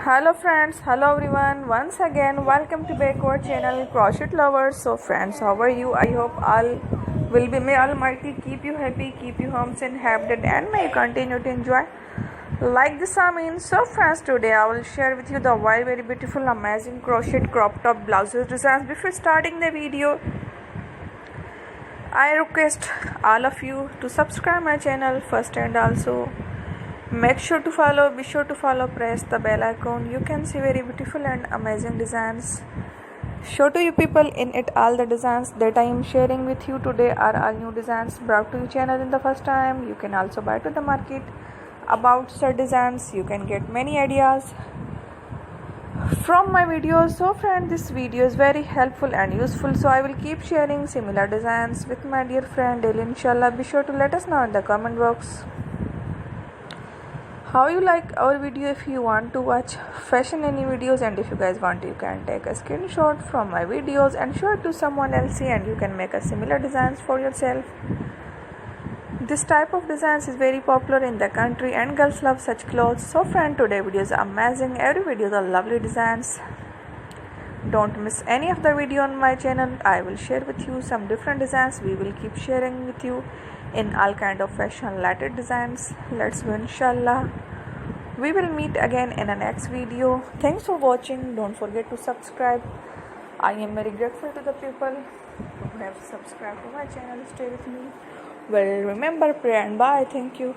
Hello friends, hello everyone. Once again, welcome to back our channel Crochet Lovers. So friends, how are you? I hope all will be, may Almighty keep you happy, keep you homes and happy, and may you continue to enjoy like this. So friends, today I will share with you the very beautiful, amazing crochet crop top blouses designs. Before starting the video, I request all of you to subscribe my channel first, and also be sure to follow, press the bell icon. You can see very beautiful and amazing designs. Show to you people in it. All the designs that I am sharing with you today are all new designs brought to your channel in the first time. You can also buy to the market about such designs. You can get many ideas from my videos. So friend, this video is very helpful and useful, so I will keep sharing similar designs with my dear friend daily, inshallah. Be sure to let us know in the comment box how you like our video. If you want to watch fashion any videos, and if you guys want, you can take a screenshot from my videos and show it to someone else, and you can make a similar designs for yourself. This type of designs is very popular in the country and girls love such clothes. So friend, today video is amazing. Every video is a lovely designs. Don't miss any of the video on my channel. I will share with you some different designs. We will keep sharing with you in all kind of fashion related designs. Let's go, inshallah. We will meet again in the next video. Thanks for watching. Don't forget to subscribe. I am very grateful to the people who have subscribed to my channel. Stay with me. Well, remember, pray and bye. Thank you.